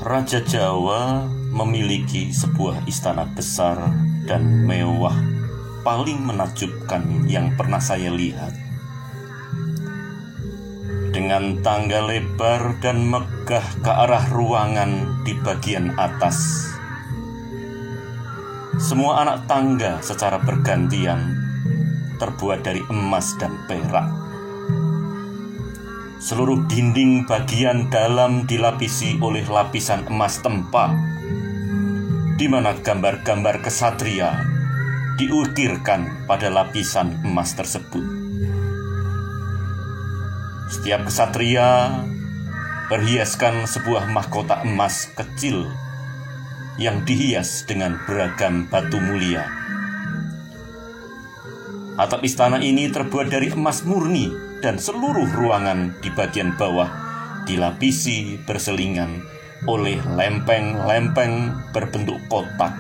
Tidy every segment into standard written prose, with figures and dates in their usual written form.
Raja Jawa memiliki sebuah istana besar dan mewah, paling menakjubkan yang pernah saya lihat. Dengan tangga lebar dan megah ke arah ruangan di bagian atas. Semua anak tangga secara bergantian terbuat dari emas dan perak. Seluruh dinding bagian dalam dilapisi oleh lapisan emas tempa, di mana gambar-gambar kesatria diukirkan pada lapisan emas tersebut. Setiap kesatria berhiaskan sebuah mahkota emas kecil yang dihias dengan beragam batu mulia. Atap istana ini terbuat dari emas murni, dan seluruh ruangan di bagian bawah dilapisi berselingan oleh lempeng-lempeng berbentuk kotak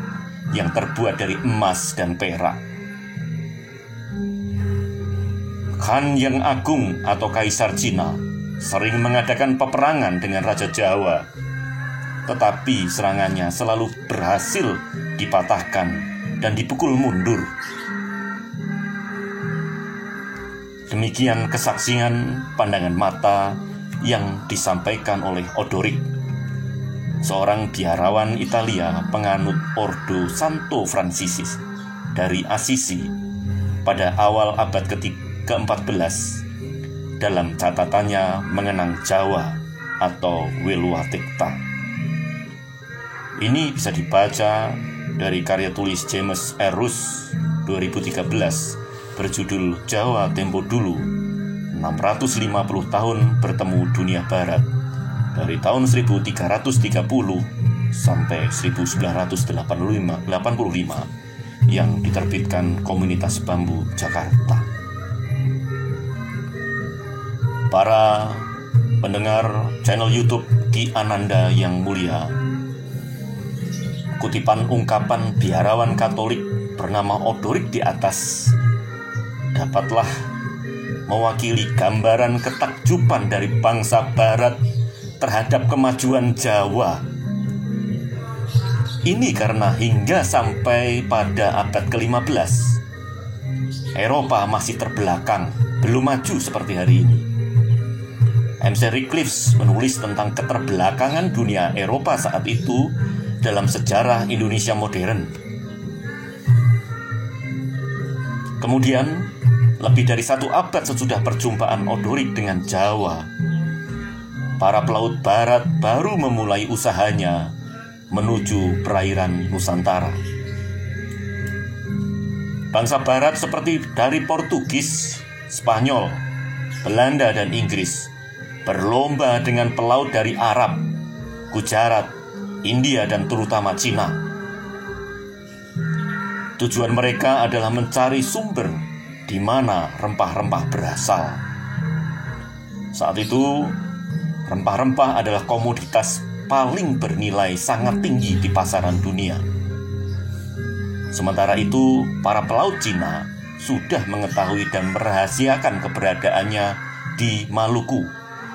yang terbuat dari emas dan perak. Khan yang Agung atau Kaisar Cina sering mengadakan peperangan dengan Raja Jawa, tetapi serangannya selalu berhasil dipatahkan dan dipukul mundur. Demikian kesaksian pandangan mata yang disampaikan oleh Odoric, seorang biarawan Italia penganut Ordo Santo Francisis dari Assisi pada awal abad ke-14 dalam catatannya mengenang Jawa atau Wilwatikta. Ini bisa dibaca dari karya tulis James R. Roos 2013 berjudul Jawa Tempo Dulu, 650 tahun bertemu dunia barat, dari tahun 1330 sampai 1985 yang diterbitkan Komunitas Bambu Jakarta. Para pendengar channel YouTube Ki Ananda yang mulia, kutipan ungkapan biarawan Katolik bernama Odoric di atas dapatlah mewakili gambaran ketakjuban dari bangsa Barat terhadap kemajuan Jawa. Ini karena hingga sampai pada abad ke-15, Eropa masih terbelakang, belum maju seperti hari ini. MC Redcliffe menulis tentang keterbelakangan dunia Eropa saat itu dalam sejarah Indonesia modern. Kemudian, lebih dari 1 abad sesudah perjumpaan Odoric dengan Jawa, para pelaut barat baru memulai usahanya menuju perairan Nusantara. Bangsa barat seperti dari Portugis, Spanyol, Belanda, dan Inggris berlomba dengan pelaut dari Arab, Gujarat, India, dan terutama Cina. Tujuan mereka adalah mencari sumber di mana rempah-rempah berasal. Saat itu, rempah-rempah adalah komoditas paling bernilai sangat tinggi di pasaran dunia. Sementara itu, para pelaut Cina sudah mengetahui dan merahasiakan keberadaannya di Maluku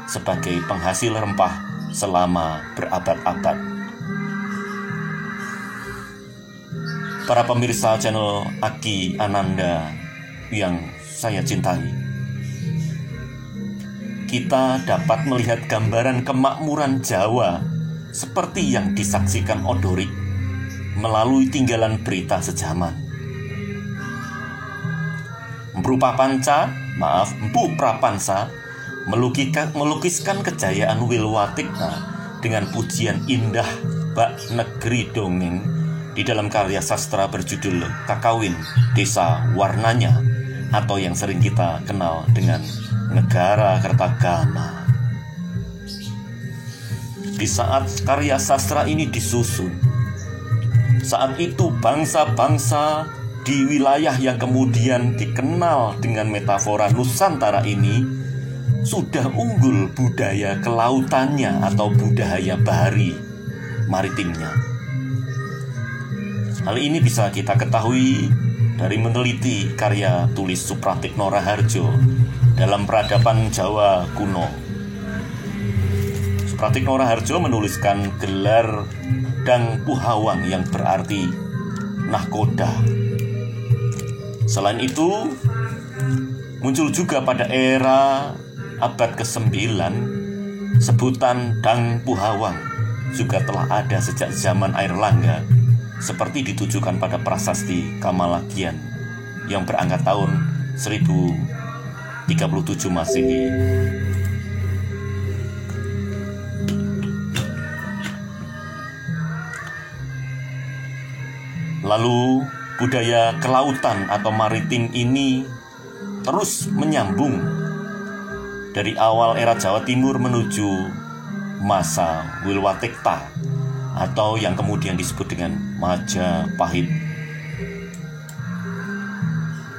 sebagai penghasil rempah selama berabad-abad. Para pemirsa channel Aki Ananda yang saya cintai, kita dapat melihat gambaran kemakmuran Jawa seperti yang disaksikan Odoric melalui tinggalan berita sejaman. Mpu Prapansa melukiskan kejayaan Wilwatikta dengan pujian indah bak negeri dongeng di dalam karya sastra berjudul Kakawin Desa Warnanya, atau yang sering kita kenal dengan Negara Kertagama. Di saat karya sastra ini disusun, saat itu bangsa-bangsa di wilayah yang kemudian dikenal dengan metafora Nusantara ini sudah unggul budaya kelautannya atau budaya bahari maritimnya. Hal ini bisa kita ketahui dari meneliti karya tulis Supratikno Raharjo dalam Peradaban Jawa Kuno. Pratikno Raharjo menuliskan gelar Dang Puhawang yang berarti nahkoda. Selain itu, muncul juga pada era abad ke-9 sebutan Dang Puhawang juga telah ada sejak zaman Airlangga, seperti ditujukan pada prasasti Kamalagian yang berangkat tahun 1037 Masehi. Lalu budaya kelautan atau maritim ini terus menyambung dari awal era Jawa Timur menuju masa Wilwatikta atau yang kemudian disebut dengan Majapahit.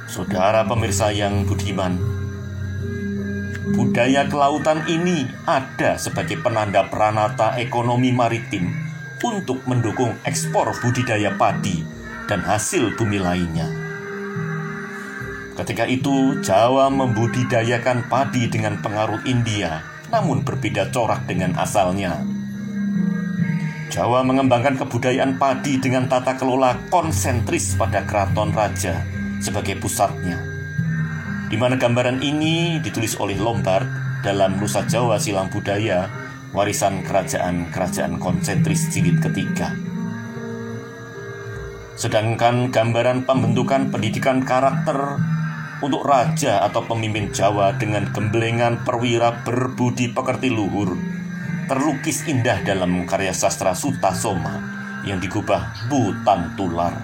Saudara pemirsa yang budiman, budaya kelautan ini ada sebagai penanda peranata ekonomi maritim untuk mendukung ekspor budidaya padi dan hasil bumi lainnya. Ketika itu, Jawa membudidayakan padi dengan pengaruh India, namun berbeda corak dengan asalnya. Jawa mengembangkan kebudayaan padi dengan tata kelola konsentris pada keraton raja sebagai pusatnya, di mana gambaran ini ditulis oleh Lombard dalam Nusa Jawa Silang Budaya, warisan kerajaan-kerajaan konsentris jilid ketiga. Sedangkan gambaran pembentukan pendidikan karakter untuk raja atau pemimpin Jawa dengan gemblengan perwira berbudi pekerti luhur terlukis indah dalam karya sastra Sutasoma yang digubah Butan Tular.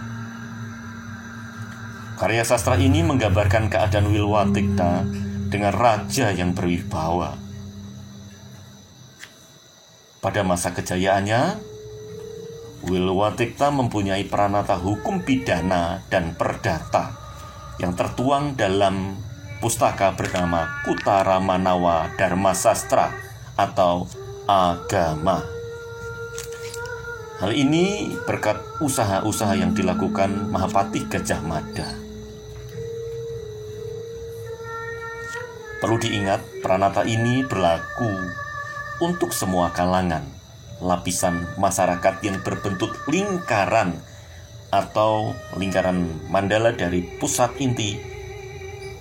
Karya sastra ini menggambarkan keadaan Wilwatikta dengan raja yang berwibawa. Pada masa kejayaannya, Wilwatikta mempunyai peranata hukum pidana dan perdata yang tertuang dalam pustaka bernama Kutara Manawa Dharma Sastra atau agama. Hal ini berkat usaha-usaha yang dilakukan Mahapatih Gajah Mada. Perlu diingat, peranata ini berlaku untuk semua kalangan, lapisan masyarakat yang berbentuk lingkaran atau lingkaran mandala dari pusat inti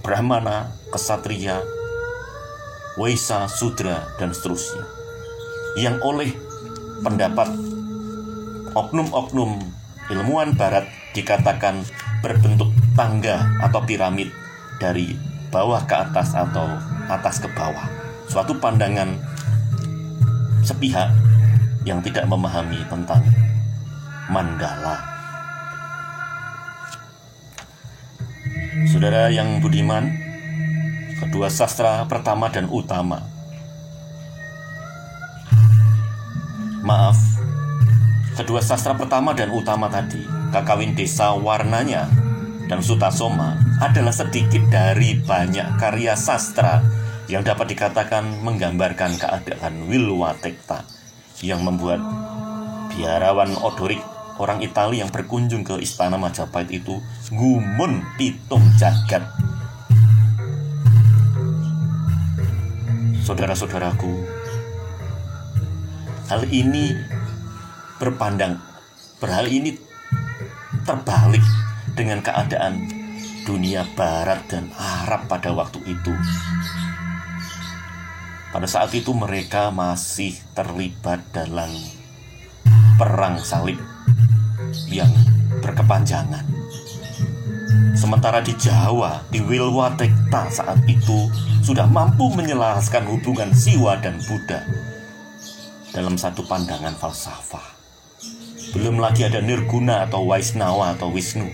Brahmana, Ksatria, Waisya, Sudra, dan seterusnya, yang oleh pendapat oknum-oknum ilmuwan barat dikatakan berbentuk tangga atau piramid dari bawah ke atas atau atas ke bawah, suatu pandangan sepihak yang tidak memahami tentang mandala. Saudara yang budiman, kedua sastra pertama dan utama, kedua sastra pertama dan utama tadi, Kakawin Desa Warnanya dan Sutasoma, adalah sedikit dari banyak karya sastra yang dapat dikatakan menggambarkan keadaan Wilwatikta, yang membuat biarawan Odorik, orang Italia yang berkunjung ke istana Majapahit itu, gumun pitung jagat. Saudara-saudaraku, hal ini terbalik dengan keadaan dunia barat dan Arab pada waktu itu. Pada saat itu mereka masih terlibat dalam perang salib yang berkepanjangan. Sementara di Jawa, di Wilwatikta saat itu sudah mampu menyelaraskan hubungan Siwa dan Buddha dalam satu pandangan falsafah. Belum lagi ada Nirguna atau Waisnawa atau Wisnu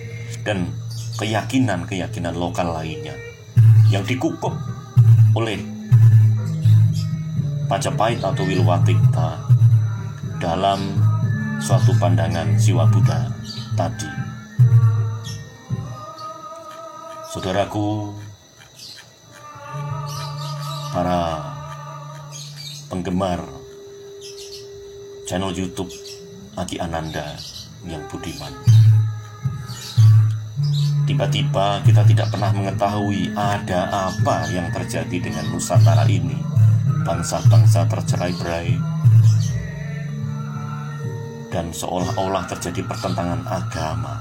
dan keyakinan-keyakinan lokal lainnya yang dikukuh oleh Majapahit atau Wilwatikta dalam suatu pandangan Siwa Buddha tadi. Saudaraku, para penggemar channel YouTube Adi Ananda yang budiman, tiba-tiba kita tidak pernah mengetahui ada apa yang terjadi dengan Nusantara ini. Bangsa-bangsa tercerai-berai, dan seolah-olah terjadi pertentangan agama,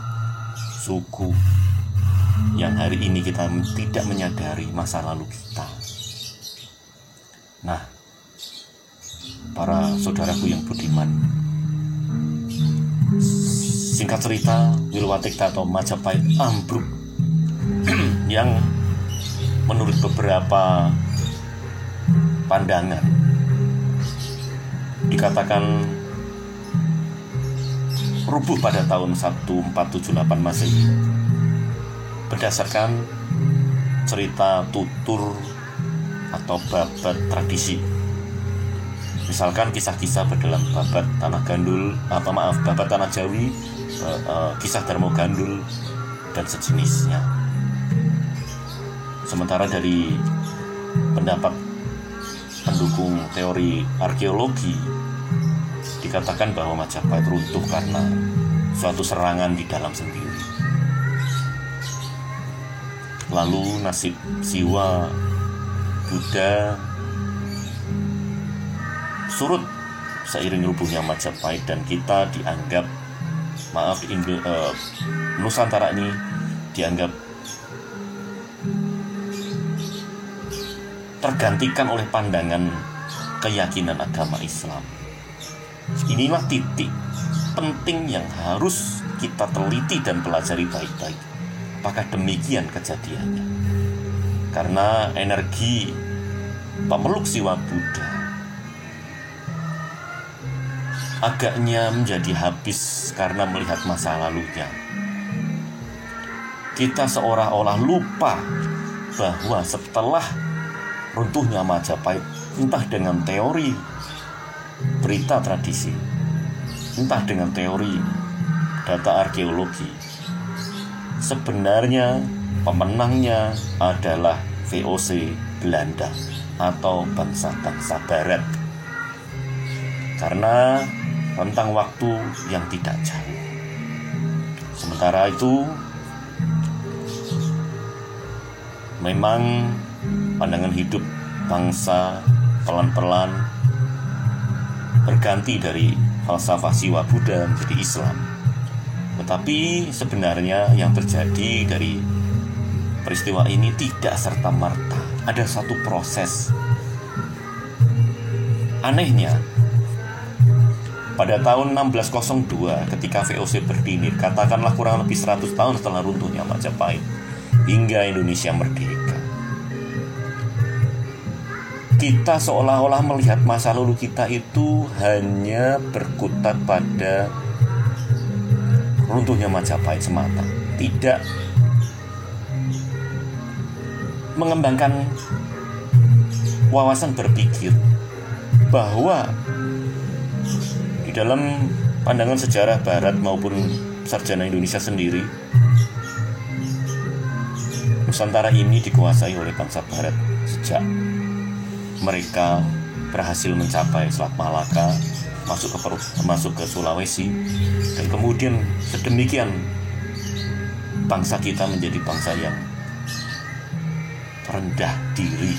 suku, yang hari ini kita tidak menyadari masa lalu kita. Nah, para saudaraku yang budiman, singkat cerita, Wilwatikta atau Majapahit ambruk yang menurut beberapa pandangan dikatakan rubuh pada tahun 1478 Masehi berdasarkan cerita tutur atau babat tradisi. Misalkan kisah-kisah berdalam babat tanah gandul, babat tanah Jawi, kisah Darmo Gandul dan sejenisnya. Sementara dari pendapat pendukung teori arkeologi dikatakan bahwa Majapahit runtuh karena suatu serangan di dalam sendiri. Lalu nasib Siwa Buddha surut seiring rubuhnya Majapahit, dan kita dianggap, Nusantara ini dianggap tergantikan oleh pandangan keyakinan agama Islam. Inilah titik penting yang harus kita teliti dan pelajari baik-baik. Apakah demikian kejadiannya? Karena energi pemeluk Siwa Buddha agaknya menjadi habis karena melihat masa lalunya. Kita seolah-olah lupa bahwa setelah runtuhnya Majapahit, entah dengan teori berita tradisi, entah dengan teori data arkeologi, sebenarnya pemenangnya adalah VOC Belanda atau bangsa-bangsa Barat, karena rentang waktu yang tidak jauh. Sementara itu, memang pandangan hidup bangsa pelan-pelan berganti dari falsafah Siwa Buddha menjadi Islam. Tetapi sebenarnya yang terjadi dari peristiwa ini tidak serta-merta. Ada satu proses. Anehnya, pada tahun 1602 ketika VOC berdiri, katakanlah kurang lebih 100 tahun setelah runtuhnya Majapahit, hingga Indonesia merdeka, kita seolah-olah melihat masa lalu kita itu hanya berkutat pada runtuhnya Majapahit semata, tidak mengembangkan wawasan berpikir bahwa di dalam pandangan sejarah Barat maupun sarjana Indonesia sendiri, Nusantara ini dikuasai oleh bangsa Barat sejak mereka berhasil mencapai Selat Malaka, masuk ke Sulawesi, dan kemudian sedemikian bangsa kita menjadi bangsa yang rendah diri,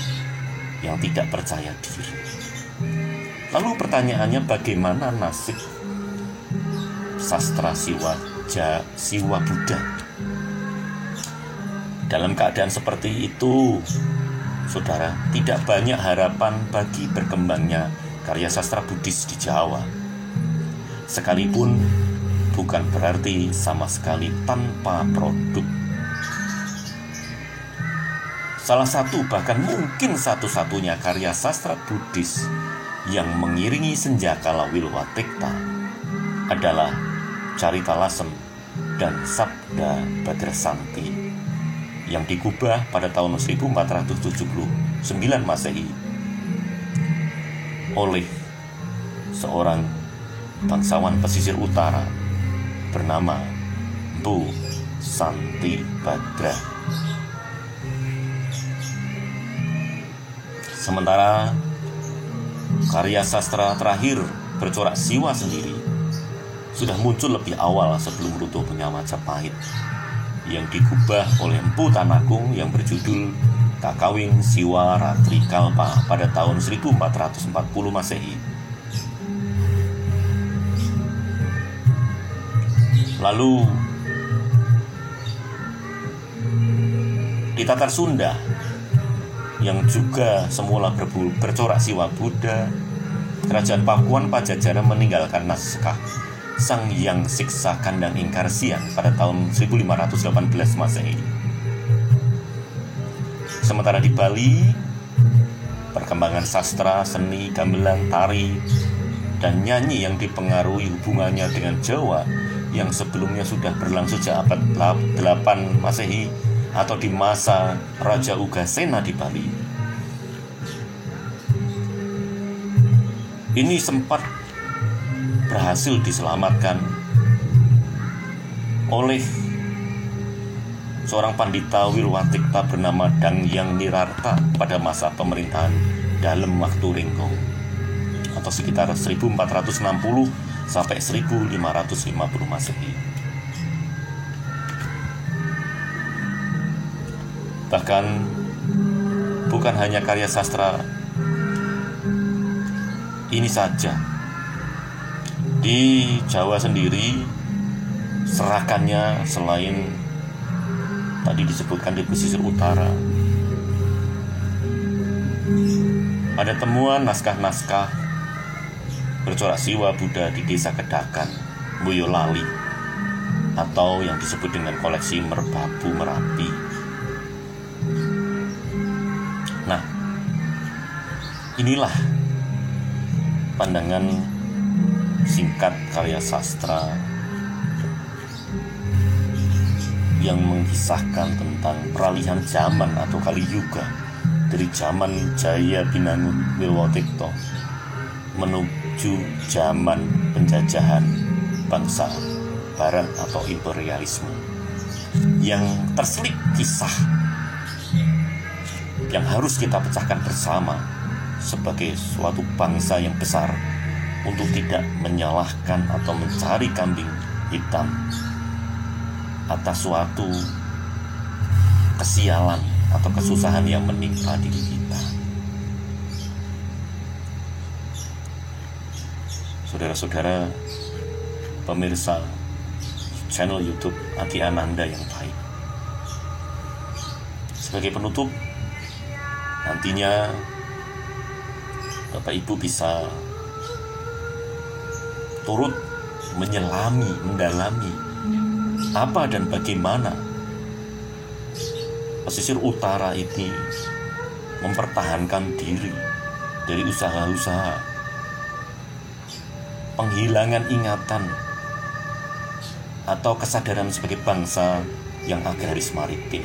yang tidak percaya diri. Lalu pertanyaannya, bagaimana nasib sastra Siwa Buddha? Dalam keadaan seperti itu, saudara, tidak banyak harapan bagi berkembangnya karya sastra Buddhis di Jawa. Sekalipun bukan berarti sama sekali tanpa produk. Salah satu, bahkan mungkin satu-satunya karya sastra Buddhis yang mengiringi senjakala Wilwatikta adalah Carita Lasem dan Sabda Badrasanti yang digubah pada tahun 1479 Masehi oleh seorang bangsawan pesisir utara bernama Bu Santi Badra. Sementara karya sastra terakhir bercorak Siwa sendiri sudah muncul lebih awal sebelum runtuhnya Majapahit, yang digubah oleh Empu Tanagung yang berjudul Kakawin Siwa Ratri Kalpa pada tahun 1440 Masehi. Lalu di Tatar Sunda yang juga semula bercorak siwa Buddha, Kerajaan Pakuan Pajajaran meninggalkan naskah Sang Hyang Siksa Kandang Ingkarsian pada tahun 1518 Masehi. Sementara di Bali, perkembangan sastra, seni, gamelan, tari, dan nyanyi yang dipengaruhi hubungannya dengan Jawa yang sebelumnya sudah berlangsung sejak abad 8 Masehi atau di masa Raja Ugasena di Bali. Ini sempat berhasil diselamatkan oleh seorang pandita Wirwatikta bernama Dangyang Nirarta pada masa pemerintahan Dalem Waktu Ringkong atau sekitar 1460 sampai 1550 Masehi. Bahkan bukan hanya karya sastra ini saja. Di Jawa sendiri serakannya selain tadi disebutkan di pesisir utara, ada temuan naskah-naskah bercorak siwa Buddha di desa Kedakan, Boyolali, atau yang disebut dengan koleksi Merbabu Merapi. Nah, inilah pandangan singkat karya sastra yang mengisahkan tentang peralihan zaman atau Kali Yuga dari zaman Jaya Binangun Wirwatikta menuju zaman penjajahan bangsa Barat atau imperialisme, yang terselip kisah yang harus kita pecahkan bersama sebagai suatu bangsa yang besar untuk tidak menyalahkan atau mencari kambing hitam atas suatu kesialan atau kesusahan yang menimpa diri kita. Saudara-saudara pemirsa channel YouTube Adi Ananda yang baik, sebagai penutup, nantinya Bapak Ibu bisa turut menyelami, mendalami apa dan bagaimana pesisir utara ini mempertahankan diri dari usaha-usaha penghilangan ingatan atau kesadaran sebagai bangsa yang agraris maritim.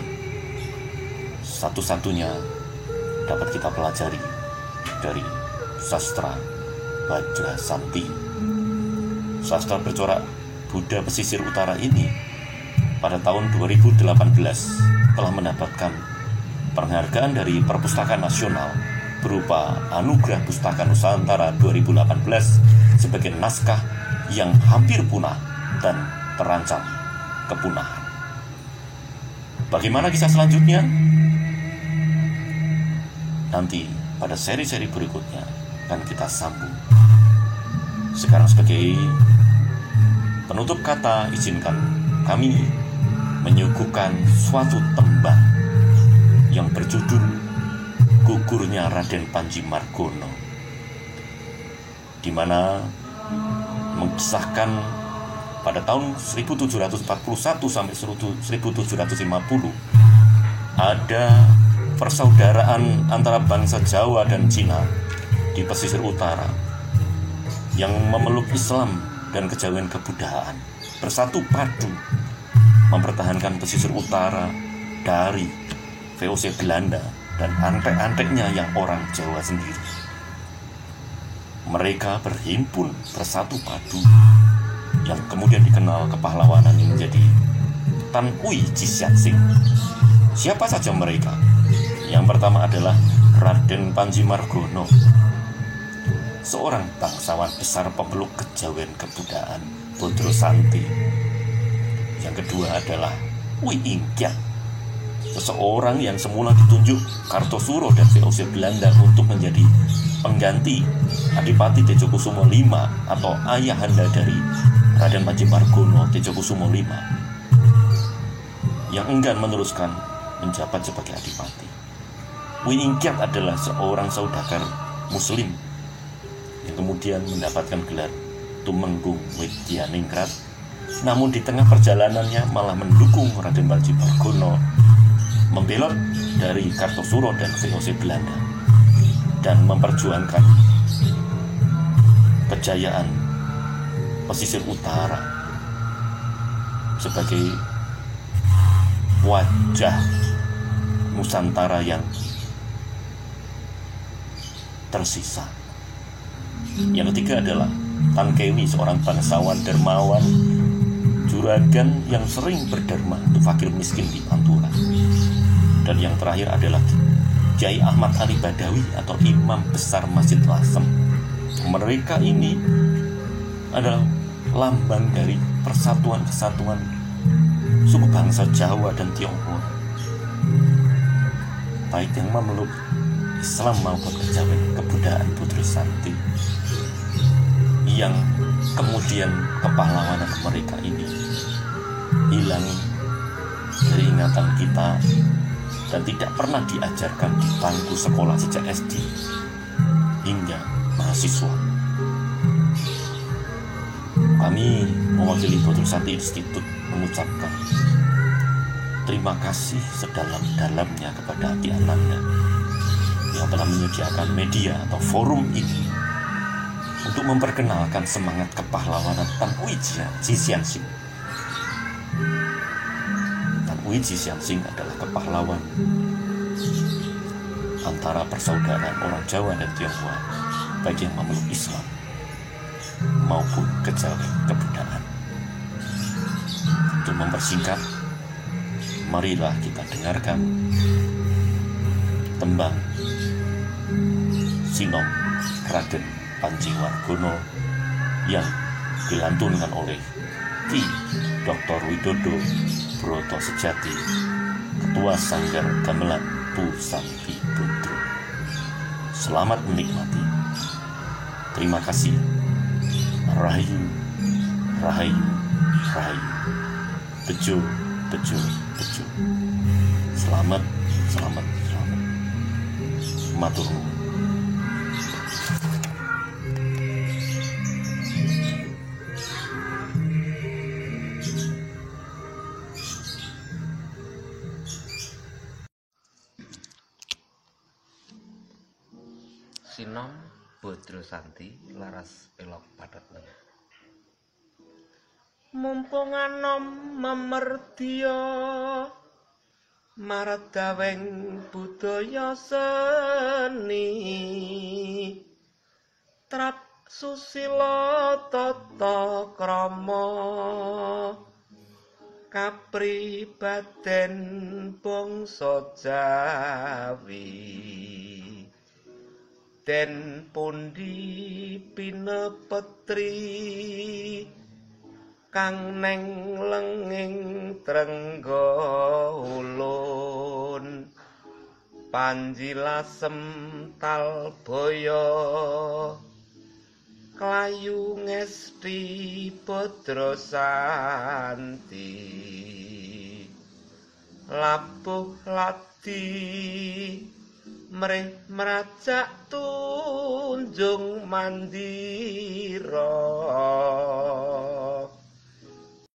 Satu-satunya dapat kita pelajari dari sastra Bajrasanti. Sastra bercorak Buddha pesisir utara ini pada tahun 2018 telah mendapatkan penghargaan dari Perpustakaan Nasional berupa Anugerah Pustaka Nusantara 2018 sebagai naskah yang hampir punah dan terancam kepunahan. Bagaimana kisah selanjutnya? Nanti pada seri-seri berikutnya akan kita sambung. Sekarang sebagai penutup kata, izinkan kami menyuguhkan suatu tembang yang berjudul Gugurnya Raden Panji Margono, di mana mengisahkan pada tahun 1741 sampai 1750 ada persaudaraan antara bangsa Jawa dan Cina di pesisir utara yang memeluk Islam dan kejawen kebudayaan, bersatu padu mempertahankan pesisir utara dari VOC Belanda dan antek-anteknya yang orang Jawa sendiri. Mereka berhimpun bersatu padu yang kemudian dikenal kepahlawanan yang menjadi Tan Ui Jisiansing. Siapa saja mereka? Yang pertama adalah Raden Panji Margono, seorang bangsawan besar pemeluk kejawen kebudayaan Bajrasanti. Yang kedua adalah Ui Ingkiat, seseorang yang semula ditunjuk Kartosuro dan VOC Belanda untuk menjadi pengganti Adipati Tejokusumo V atau ayahanda dari Raden Panji Margono Tejokusumo V yang enggan meneruskan menjabat sebagai adipati. Winingkit adalah seorang saudagar muslim yang kemudian mendapatkan gelar Tumenggung Widyaningrat, namun di tengah perjalanannya malah mendukung Raden Panji Margono membelot dari Kartosuro dan VOC Belanda dan memperjuangkan kejayaan pesisir utara sebagai wajah Nusantara yang tersisa. Yang ketiga adalah Tan Kewi, seorang bangsawan dermawan juragan yang sering berderma untuk fakir miskin di Pantura. Dan yang terakhir adalah Kiai Ahmad Ali Badawi atau Imam Besar Masjid Lasem. Mereka ini adalah lambang dari persatuan kesatuan suku bangsa Jawa dan Tionghoa, baik yang memeluk Islam maupun kejawen kebudayaan Putri Santi, yang kemudian kepahlawanan mereka ini hilang dari ingatan kita dan tidak pernah diajarkan di bangku sekolah sejak SD hingga mahasiswa. Kami mewakili Putri Santi Institute mengucapkan terima kasih sedalam-dalamnya kepada hati Ananda yang telah menyediakan media atau forum ini untuk memperkenalkan semangat kepahlawanan Tan Uwi Jisiansing. Tan Uwi Jisiansing adalah kepahlawan antara persaudaraan orang Jawa dan Tionghoa, baik yang memeluk Islam maupun kejawen kebudayaan. Untuk mempersingkat, marilah kita dengarkan tembang Sinom Raden Panji Margono yang dilantunkan oleh Ki Dr. Widodo Broto Sejati, Ketua Sanggar Gamelan Bu Santi Putro. Selamat menikmati. Terima kasih. Rahayu, rahayu, rahayu. Bejo, bejo, bejo. Selamat, selamat, selamat. Matur nuwun. Sinom Bodro Santi laras pelok padatna. Mumpung anom memerdya maradaweng budaya seni, trap susila tata krama, kapribaden bangsa Jawi. Den pundi pinepetri kang neng lenging trengga ulun, Panji Lasem Talbaya klayu ngesti Bodro Santi, labuh ladi mrih merajak tunjung mandira.